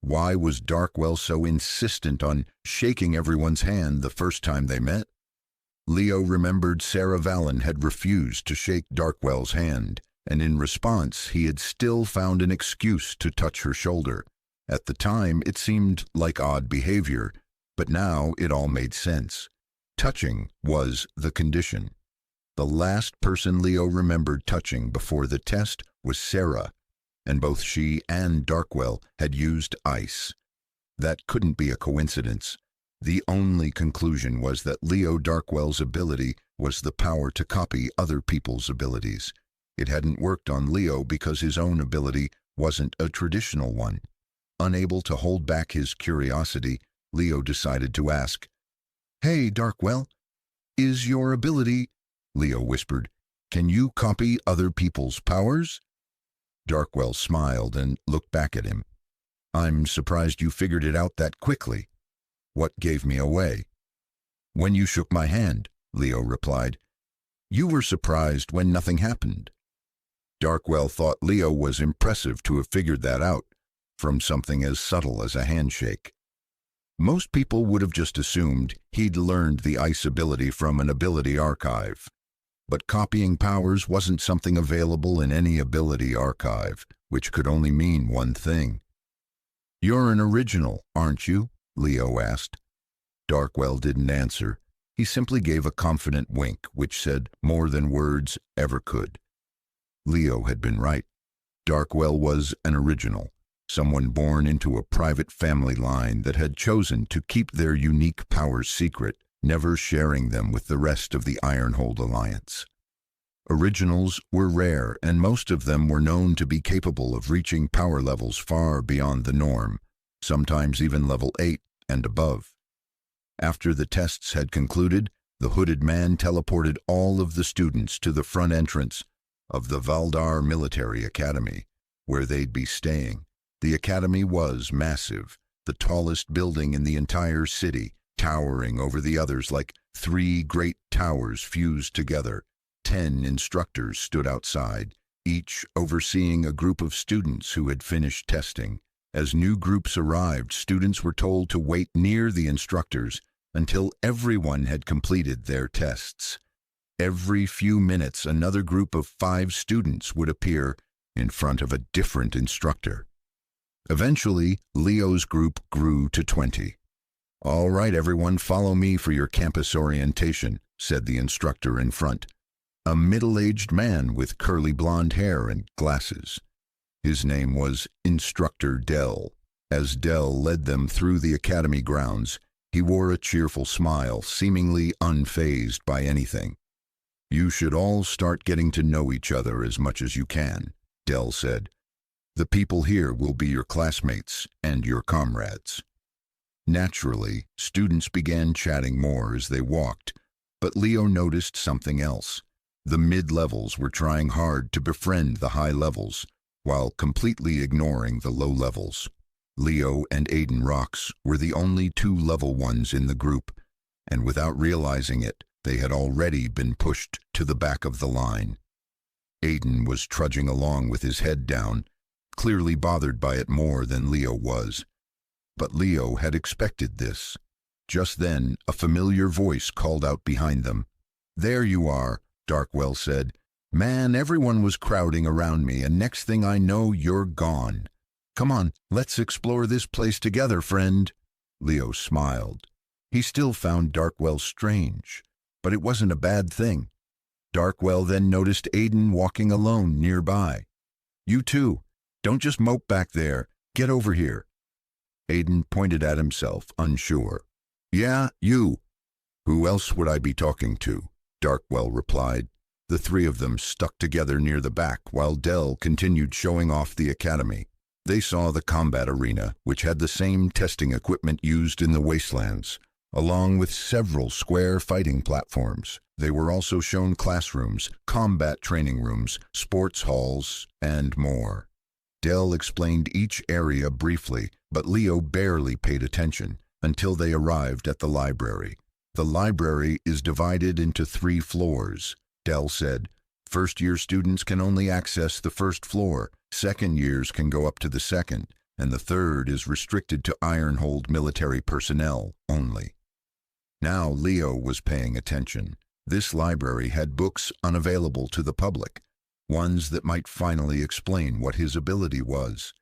Why was Darkwell so insistent on shaking everyone's hand the first time they met? Leo remembered Sarah Valen had refused to shake Darkwell's hand, and in response he had still found an excuse to touch her shoulder. At the time it seemed like odd behavior, but now it all made sense. Touching was the condition. The last person Leo remembered touching before the test was Sarah, and both she and Darkwell had used ice. That couldn't be a coincidence. The only conclusion was that Leo Darkwell's ability was the power to copy other people's abilities. It hadn't worked on Leo because his own ability wasn't a traditional one. Unable to hold back his curiosity, Leo decided to ask, "Hey, Darkwell, is your ability—" Leo whispered, "Can you copy other people's powers?" Darkwell smiled and looked back at him. "I'm surprised you figured it out that quickly." "What gave me away?" "When you shook my hand," Leo replied. "You were surprised when nothing happened. Darkwell thought Leo was impressive to have figured that out, from something as subtle as a handshake. Most people would have just assumed he'd learned the ice ability from an ability archive. But copying powers wasn't something available in any ability archive, which could only mean one thing. "You're an original, aren't you?" Leo asked. Darkwell didn't answer. He simply gave a confident wink, which said more than words ever could. Leo had been right. Darkwell was an original, someone born into a private family line that had chosen to keep their unique powers secret, never sharing them with the rest of the Ironhold Alliance. Originals were rare, and most of them were known to be capable of reaching power levels far beyond the norm, sometimes even level 8 and above. After the tests had concluded, the hooded man teleported all of the students to the front entrance of the Valdar Military Academy, where they'd be staying. The academy was massive, the tallest building in the entire city, towering over the others like 3 great towers fused together. 10 instructors stood outside, each overseeing a group of students who had finished testing. As new groups arrived, students were told to wait near the instructors until everyone had completed their tests. Every few minutes, another group of 5 students would appear in front of a different instructor. Eventually, Leo's group grew to 20. "All right, everyone, follow me for your campus orientation," said the instructor in front. A middle-aged man with curly blonde hair and glasses. His name was Instructor Dell. As Dell led them through the academy grounds, he wore a cheerful smile, seemingly unfazed by anything. "You should all start getting to know each other as much as you can," Dell said. "The people here will be your classmates and your comrades." Naturally, students began chatting more as they walked, but Leo noticed something else. The mid-levels were trying hard to befriend the high levels, while completely ignoring the low levels. Leo and Aiden Rox were the only 2 level 1s in the group, and without realizing it, they had already been pushed to the back of the line. Aiden was trudging along with his head down, clearly bothered by it more than Leo was. But Leo had expected this. Just then, a familiar voice called out behind them. "There you are," Darkwell said. "Man, everyone was crowding around me, and next thing I know, you're gone. Come on, let's explore this place together, friend." Leo smiled. He still found Darkwell strange, but it wasn't a bad thing. Darkwell then noticed Aiden walking alone nearby. "You too. Don't just mope back there. Get over here." Aiden pointed at himself, unsure. "Yeah, you." "Who else would I be talking to?" Darkwell replied. The 3 of them stuck together near the back while Dell continued showing off the academy. They saw the combat arena, which had the same testing equipment used in the wastelands, along with several square fighting platforms. They were also shown classrooms, combat training rooms, sports halls, and more. Dell explained each area briefly, but Leo barely paid attention until they arrived at the library. "The library is divided into 3 floors, Dell said. "First-year students can only access the first floor, second years can go up to the second, and the third is restricted to Ironhold military personnel only." Now Leo was paying attention. This library had books unavailable to the public, ones that might finally explain what his ability was.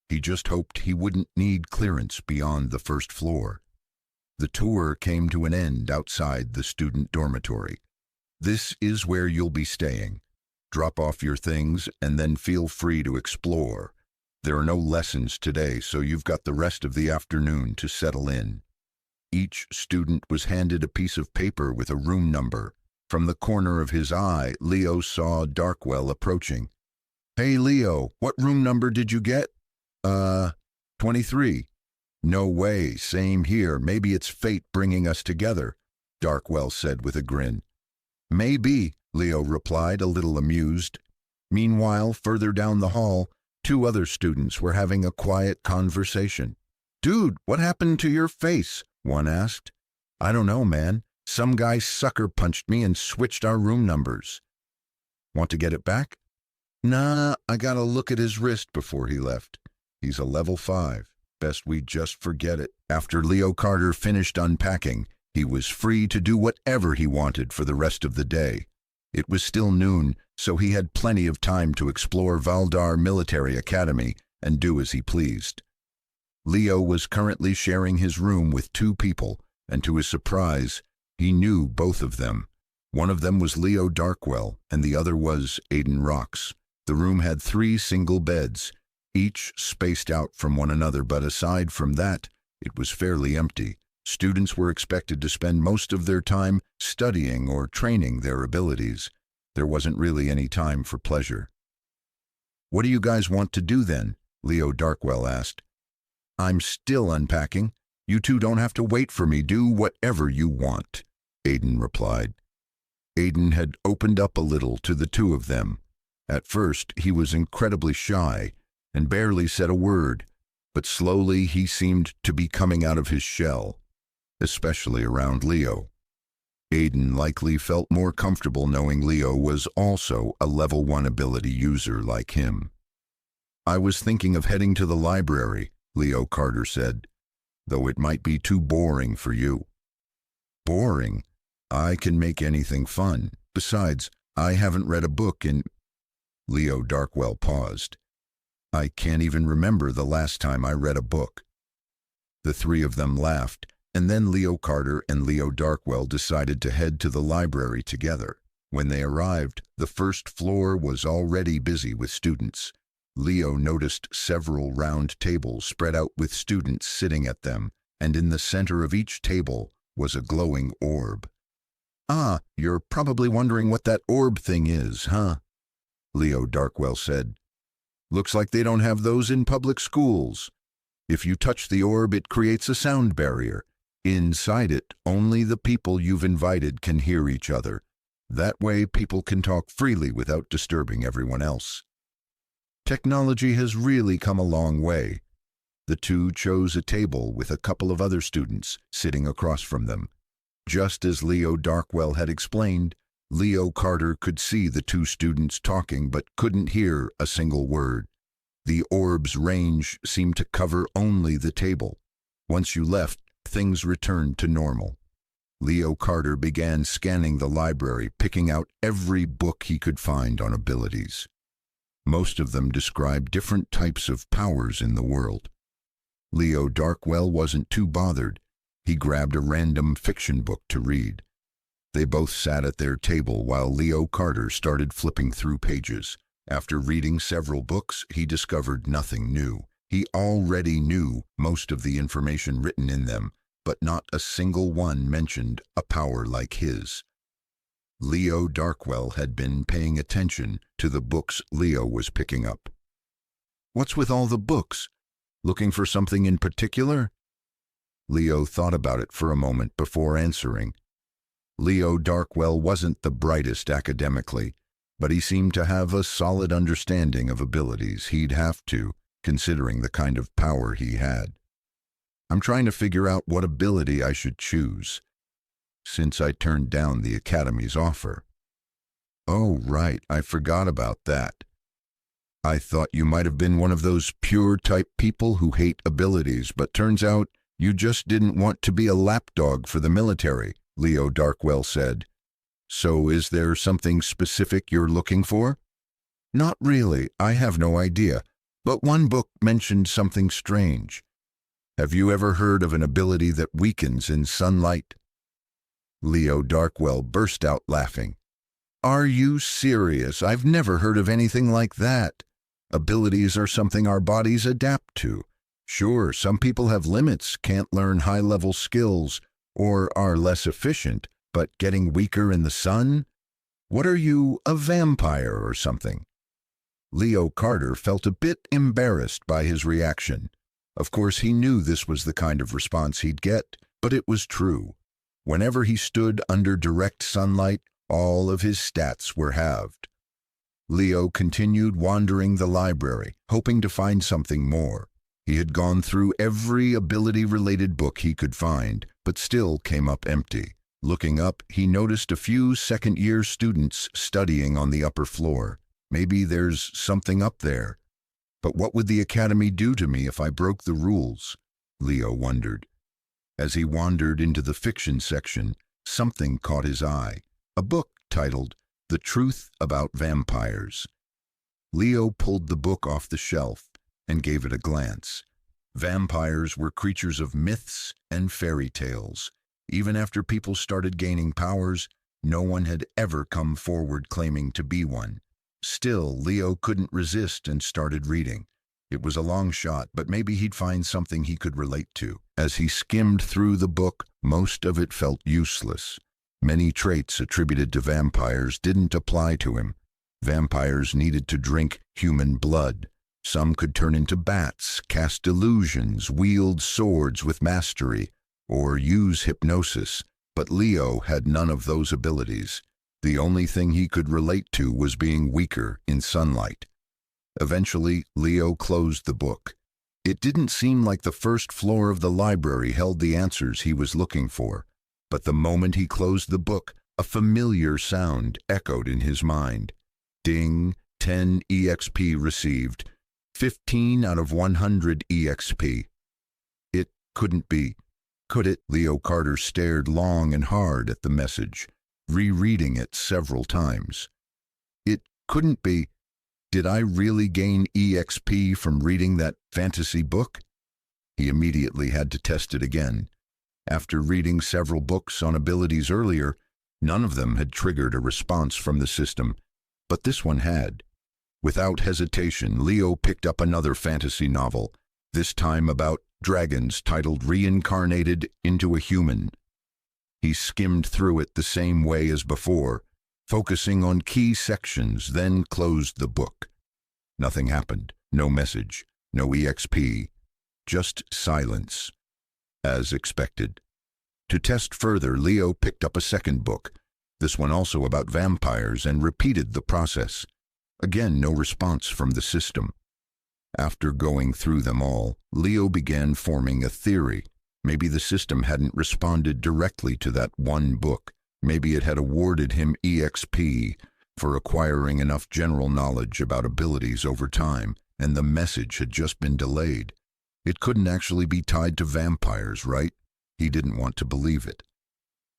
He just hoped he wouldn't need clearance beyond the first floor. The tour came to an end outside the student dormitory. "This is where you'll be staying. Drop off your things and then feel free to explore. There are no lessons today, so you've got the rest of the afternoon to settle in." Each student was handed a piece of paper with a room number. From the corner of his eye, Leo saw Darkwell approaching. "Hey, Leo, what room number did you get?" 23. "No way, same here. Maybe it's fate bringing us together," Darkwell said with a grin. "Maybe," Leo replied, a little amused. Meanwhile, further down the hall, 2 other students were having a quiet conversation. "Dude, what happened to your face?" one asked. "I don't know, man. Some guy sucker punched me and switched our room numbers." "Want to get it back?" Nah, I gotta look at his wrist before he left. He's a level 5. Best we just forget it. After Leo Carter finished unpacking, he was free to do whatever he wanted for the rest of the day. It was still noon, so he had plenty of time to explore Valdar Military Academy and do as he pleased. Leo was currently sharing his room with 2 people, and to his surprise, he knew both of them. One of them was Leo Darkwell, and the other was Aiden Rox. The room had 3 single beds, each spaced out from one another, but aside from that, it was fairly empty. Students were expected to spend most of their time studying or training their abilities. There wasn't really any time for pleasure. "What do you guys want to do then?" Leo Darkwell asked. "I'm still unpacking. You 2 don't have to wait for me. Do whatever you want," Aiden replied. Aiden had opened up a little to the 2 of them. At first, he was incredibly shy and barely said a word, but slowly he seemed to be coming out of his shell, especially around Leo. Aiden likely felt more comfortable knowing Leo was also a level 1 ability user like him. "I was thinking of heading to the library," Leo Carter said, "though it might be too boring for you." "Boring? I can make anything fun. Besides, I haven't read a book in—" Leo Darkwell paused. "I can't even remember the last time I read a book." The 3 of them laughed, and then Leo Carter and Leo Darkwell decided to head to the library together. When they arrived, the first floor was already busy with students. Leo noticed several round tables spread out with students sitting at them, and in the center of each table was a glowing orb. "Ah, you're probably wondering what that orb thing is, huh?" Leo Darkwell said. "Looks like they don't have those in public schools. If you touch the orb, it creates a sound barrier. Inside it, only the people you've invited can hear each other. That way, people can talk freely without disturbing everyone else." Technology has really come a long way. The 2 chose a table with a couple of other students sitting across from them. Just as Leo Darkwell had explained, Leo Carter could see the 2 students talking but couldn't hear a single word. The orb's range seemed to cover only the table. Once you left, things returned to normal. Leo Carter began scanning the library, picking out every book he could find on abilities. Most of them described different types of powers in the world. Leo Darkwell wasn't too bothered. He grabbed a random fiction book to read. They both sat at their table while Leo Carter started flipping through pages. After reading several books, he discovered nothing new. He already knew most of the information written in them, but not a single one mentioned a power like his. Leo Darkwell had been paying attention to the books Leo was picking up. "What's with all the books? Looking for something in particular?" Leo thought about it for a moment before answering. Leo Darkwell wasn't the brightest academically, but he seemed to have a solid understanding of abilities. He'd have to, considering the kind of power he had. "I'm trying to figure out what ability I should choose, since I turned down the Academy's offer." "Oh, right, I forgot about that. I thought you might have been one of those pure-type people who hate abilities, but turns out you just didn't want to be a lapdog for the military," Leo Darkwell said. "So is there something specific you're looking for?" "Not really, I have no idea, but one book mentioned something strange. Have you ever heard of an ability that weakens in sunlight?" Leo Darkwell burst out laughing. "Are you serious? I've never heard of anything like that. Abilities are something our bodies adapt to. Sure, some people have limits, can't learn high-level skills, or are less efficient, but getting weaker in the sun? What are you, a vampire or something?" Leo Carter felt a bit embarrassed by his reaction. Of course, he knew this was the kind of response he'd get, but it was true. Whenever he stood under direct sunlight, all of his stats were halved. Leo continued wandering the library, hoping to find something more. He had gone through every ability-related book he could find, but still came up empty. Looking up, he noticed a few second-year students studying on the upper floor. Maybe there's something up there. But what would the Academy do to me if I broke the rules? Leo wondered. As he wandered into the fiction section, something caught his eye. A book titled The Truth About Vampires. Leo pulled the book off the shelf and gave it a glance. Vampires were creatures of myths and fairy tales. Even after people started gaining powers, no one had ever come forward claiming to be one. Still, Leo couldn't resist and started reading. It was a long shot, but maybe he'd find something he could relate to. As he skimmed through the book, most of it felt useless. Many traits attributed to vampires didn't apply to him. Vampires needed to drink human blood. Some could turn into bats, cast illusions, wield swords with mastery, or use hypnosis, but Leo had none of those abilities. The only thing he could relate to was being weaker in sunlight. Eventually, Leo closed the book. It didn't seem like the first floor of the library held the answers he was looking for, but the moment he closed the book, a familiar sound echoed in his mind. Ding, 10 EXP received. 15 out of 100 EXP. It couldn't be. Could it? Leo Carter stared long and hard at the message, rereading it several times. It couldn't be. Did I really gain EXP from reading that fantasy book? He immediately had to test it again. After reading several books on abilities earlier, none of them had triggered a response from the system, but this one had. Without hesitation, Leo picked up another fantasy novel, this time about dragons, titled Reincarnated into a Human. He skimmed through it the same way as before, focusing on key sections, then closed the book. Nothing happened. No message, no EXP, just silence, as expected. To test further, Leo picked up a second book, this one also about vampires, and repeated the process. Again, no response from the system. After going through them all, Leo began forming a theory. Maybe the system hadn't responded directly to that one book. Maybe it had awarded him EXP for acquiring enough general knowledge about abilities over time, and the message had just been delayed. It couldn't actually be tied to vampires, right? He didn't want to believe it.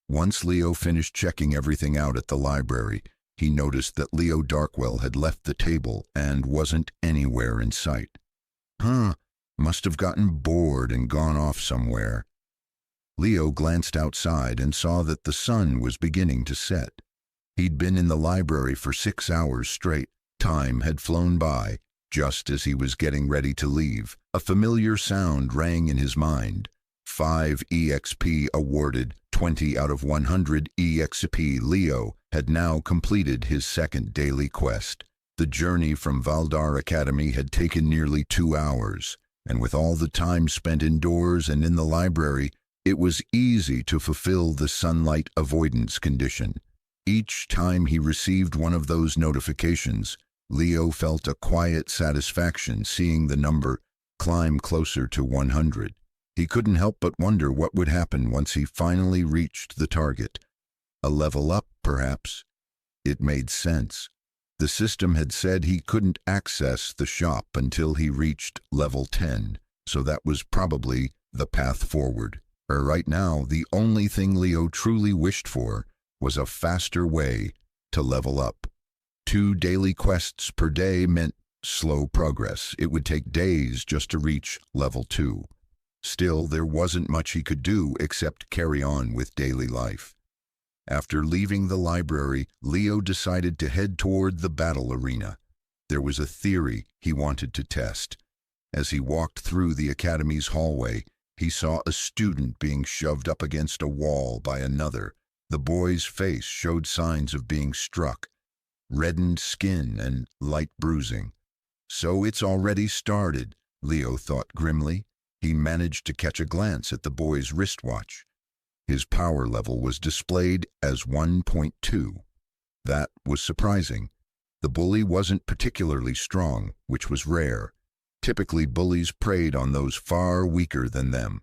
Once Leo finished checking everything out at the library, he noticed that Leo Darkwell had left the table and wasn't anywhere in sight. Must have gotten bored and gone off somewhere. Leo glanced outside and saw that the sun was beginning to set. He'd been in the library for 6 hours straight. Time had flown by. Just as he was getting ready to leave, a familiar sound rang in his mind. 5 EXP awarded, 20 out of 100 EXP. Leo had now completed his second daily quest. The journey from Valdar Academy had taken nearly 2 hours, and with all the time spent indoors and in the library, it was easy to fulfill the sunlight avoidance condition. Each time he received one of those notifications, Leo felt a quiet satisfaction seeing the number climb closer to 100. He couldn't help but wonder what would happen once he finally reached the target. A level up, perhaps. It made sense. The system had said he couldn't access the shop until he reached level 10, so that was probably the path forward. Right now, the only thing Leo truly wished for was a faster way to level up. 2 daily quests per day meant slow progress. It would take days just to reach level 2. Still, there wasn't much he could do except carry on with daily life. After leaving the library, Leo decided to head toward the battle arena. There was a theory he wanted to test. As he walked through the academy's hallway, he saw a student being shoved up against a wall by another. The boy's face showed signs of being struck, reddened skin and light bruising. So it's already started, Leo thought grimly. He managed to catch a glance at the boy's wristwatch. His power level was displayed as 1.2. That was surprising. The bully wasn't particularly strong, which was rare. Typically, bullies preyed on those far weaker than them.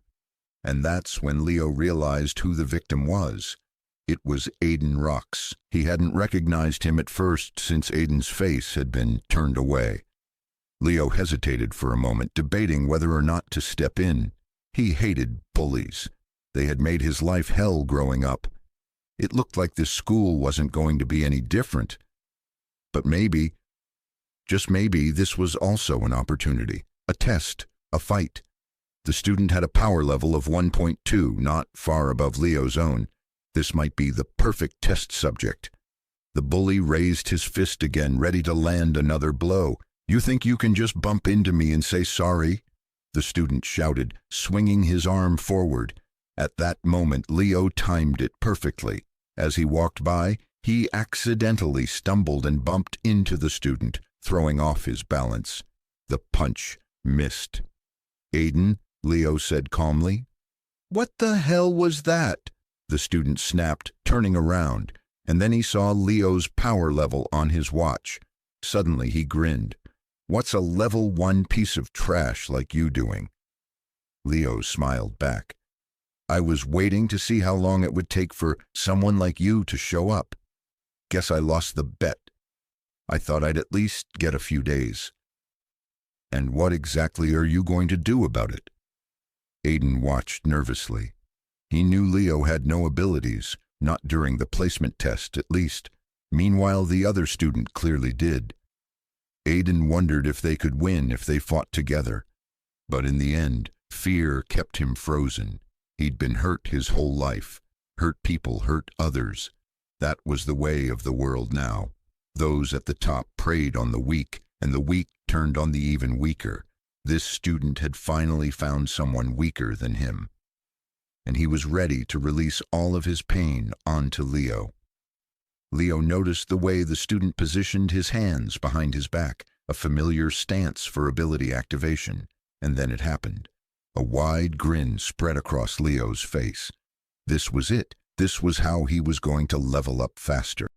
And that's when Leo realized who the victim was. It was Aiden Rox. He hadn't recognized him at first since Aiden's face had been turned away. Leo hesitated for a moment, debating whether or not to step in. He hated bullies. They had made his life hell growing up. It looked like this school wasn't going to be any different. But maybe, just maybe, this was also an opportunity. A test, a fight. The student had a power level of 1.2, not far above Leo's own. This might be the perfect test subject. The bully raised his fist again, ready to land another blow. "You think you can just bump into me and say sorry?" the student shouted, swinging his arm forward. At that moment, Leo timed it perfectly. As he walked by, he accidentally stumbled and bumped into the student, throwing off his balance. The punch missed. "Aiden," Leo said calmly. "What the hell was that?" the student snapped, turning around, and then he saw Leo's power level on his watch. Suddenly he grinned. "What's a level 1 piece of trash like you doing?" Leo smiled back. "I was waiting to see how long it would take for someone like you to show up. Guess I lost the bet. I thought I'd at least get a few days." "And what exactly are you going to do about it?" Aiden watched nervously. He knew Leo had no abilities, not during the placement test at least. Meanwhile, the other student clearly did. Aiden wondered if they could win if they fought together. But in the end, fear kept him frozen. He'd been hurt his whole life. Hurt people hurt others. That was the way of the world now. Those at the top preyed on the weak, and the weak turned on the even weaker. This student had finally found someone weaker than him. And he was ready to release all of his pain onto Leo. Leo noticed the way the student positioned his hands behind his back, a familiar stance for ability activation. And then it happened. A wide grin spread across Leo's face. This was it. This was how he was going to level up faster.